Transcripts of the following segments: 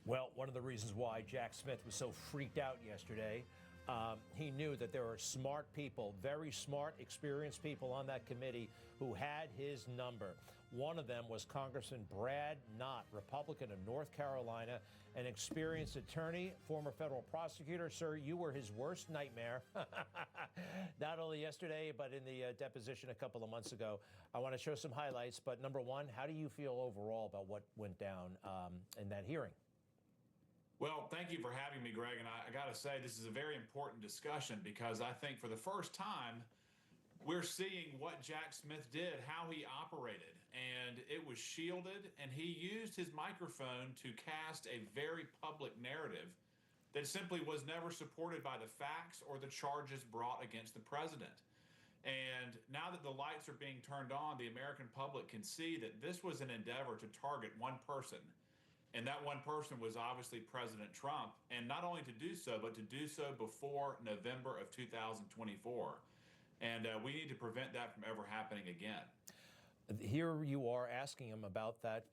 Well, one of the reasons why Jack Smith was so freaked out yesterday, he knew that there are smart people, very smart, experienced people on that committee who had his number. One of them was Congressman Brad Knott, Republican of North Carolina, an experienced attorney, former federal prosecutor. Sir, you were his worst nightmare, not only yesterday, but in the deposition a couple of months ago. I want to show some highlights, but number one, how do you feel overall about what went down in that hearing? Well, thank you for having me, Greg. And I got to say, this is a very important discussion because I think for the first time, we're seeing what Jack Smith did, how he operated, and it was shielded. And he used his microphone to cast a very public narrative that simply was never supported by the facts or the charges brought against the president. And now that the lights are being turned on, the American public can see that this was an endeavor to target one person. And that one person was obviously President Trump, and not only to do so, but to do so before November of 2024. And we need to prevent that from ever happening again. Here you are asking him about that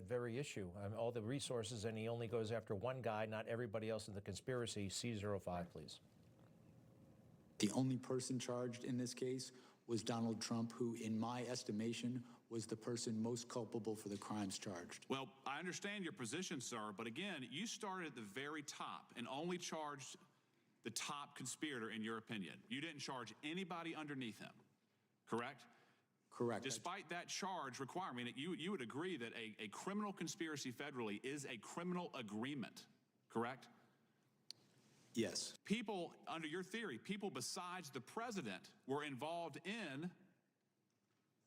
very issue, all the resources, and he only goes after one guy, not everybody else in the conspiracy. C05, please. The only person charged in this case was Donald Trump, who, in my estimation, was the person most culpable for the crimes charged. Well, I understand your position, sir, but again, you started at the very top and only charged the top conspirator, in your opinion. You didn't charge anybody underneath him, correct? Correct. Despite that charge requirement, you would agree that a criminal conspiracy federally is a criminal agreement, correct? Yes. People, under your theory, people besides the president were involved in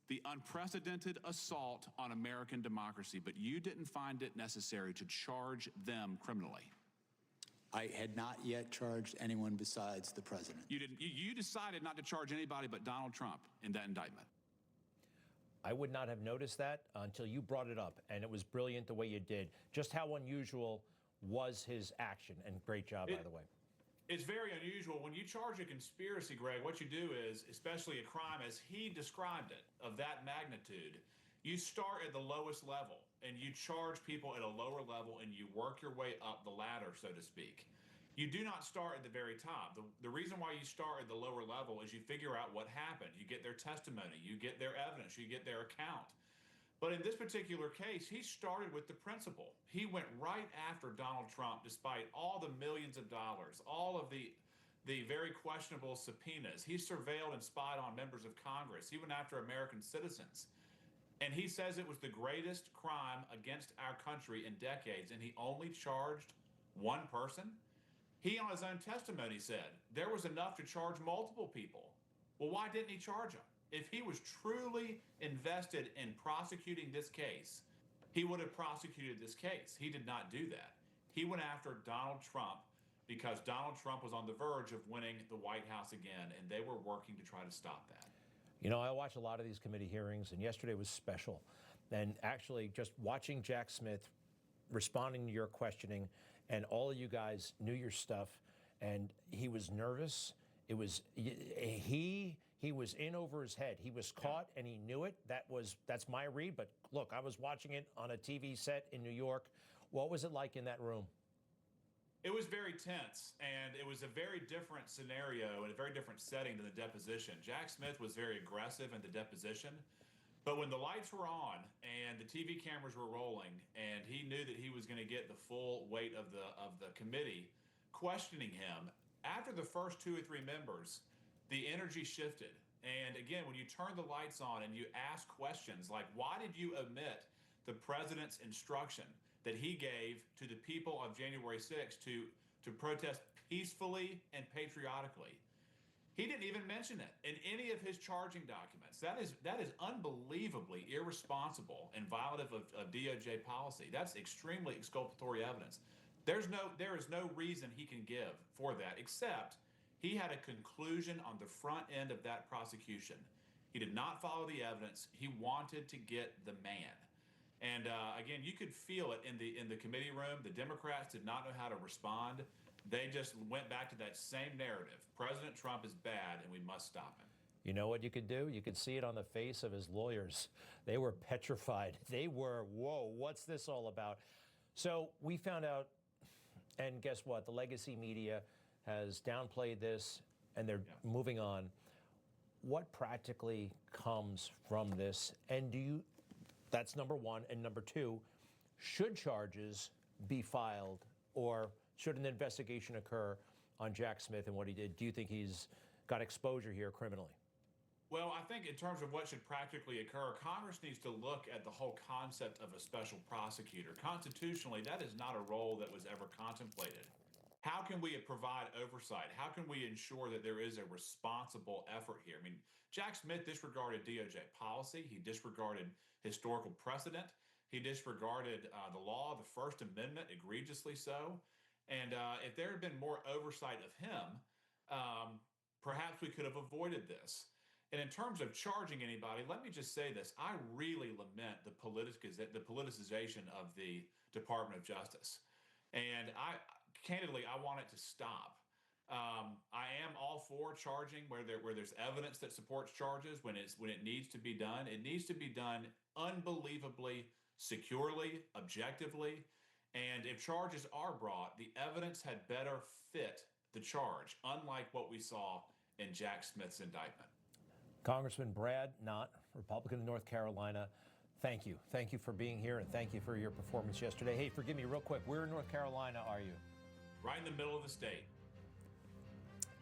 the unprecedented assault on American democracy, but you didn't find it necessary to charge them criminally. I had not yet charged anyone besides the president. You didn't. You decided not to charge anybody but Donald Trump in that indictment. I would not have noticed that until you brought it up, and it was brilliant the way you did. Just how unusual was his action, and great job, by the way. It's very unusual. When you charge a conspiracy, Greg, what you do is, especially a crime as he described it, of that magnitude, you start at the lowest level and you charge people at a lower level and you work your way up the ladder, so to speak. You do not start at the very top. The reason why you start at the lower level is you figure out what happened. You get their testimony, you get their evidence, you get their account. But in this particular case, he started with the principal. He went right after Donald Trump, despite all the millions of dollars, all of the very questionable subpoenas. He surveilled and spied on members of Congress. He went after American citizens. And he says it was the greatest crime against our country in decades, and he only charged one person? He, on his own testimony, said there was enough to charge multiple people. Well, why didn't he charge them? If he was truly invested in prosecuting this case, he would have prosecuted this case. He did not do that. He went after Donald Trump because Donald Trump was on the verge of winning the White House again, and they were working to try to stop that. You know, I watch a lot of these committee hearings, and yesterday was special. And actually, just watching Jack Smith responding to your questioning, and all of you guys knew your stuff, and he was nervous. It was he was in over his head. He was caught and he knew it. That's my read. But look, I was watching it on a TV set in New York. What was it like in that room? It was very tense, and it was a very different scenario and a very different setting than the deposition. Jack Smith was very aggressive in the deposition, but when the lights were on and the TV cameras were rolling, and he knew that he was going to get the full weight of the committee questioning him, after the first 2 or 3 members, the energy shifted. And again, when you turn the lights on and you ask questions like, why did you omit the president's instruction that he gave to the people of January 6th to protest peacefully and patriotically? He didn't even mention it in any of his charging documents. That is unbelievably irresponsible and violative of DOJ policy. That's extremely exculpatory evidence. There is no reason he can give for that, except he had a conclusion on the front end of that prosecution. He did not follow the evidence. He wanted to get the man. And again, you could feel it in the committee room. The Democrats did not know how to respond. They just went back to that same narrative. President Trump is bad, and we must stop him. You know what you could do? You could see it on the face of his lawyers. They were petrified. They were, whoa, what's this all about? So we found out, and guess what? The legacy media has downplayed this, and they're moving on. What practically comes from this? And that's number one. And number two, should charges be filed, or should an investigation occur on Jack Smith and what he did? Do you think he's got exposure here criminally? Well, I think in terms of what should practically occur, Congress needs to look at the whole concept of a special prosecutor. Constitutionally, that is not a role that was ever contemplated. How can we provide oversight? How can we ensure that there is a responsible effort here? I mean, Jack Smith disregarded DOJ policy. He disregarded historical precedent. He disregarded the law, the First Amendment, egregiously so. And if there had been more oversight of him, perhaps we could have avoided this. And in terms of charging anybody, let me just say this. I really lament the politicization of the Department of Justice. And candidly, I want it to stop. I am all for charging where there's evidence that supports charges when it needs to be done. It needs to be done unbelievably securely, objectively. And if charges are brought, the evidence had better fit the charge, unlike what we saw in Jack Smith's indictment. Congressman Brad Knott, Republican of North Carolina, thank you. Thank you for being here, and thank you for your performance yesterday. Hey, forgive me real quick. Where in North Carolina are you? Right in the middle of the state.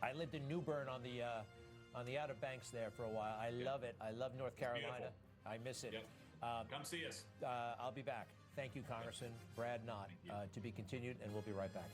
I lived in New Bern on the Outer Banks there for a while. I love it. I love North Carolina. I miss it. Yep. Come see us. I'll be back. Thank you, Congressman Brad Knott. To be continued, and we'll be right back.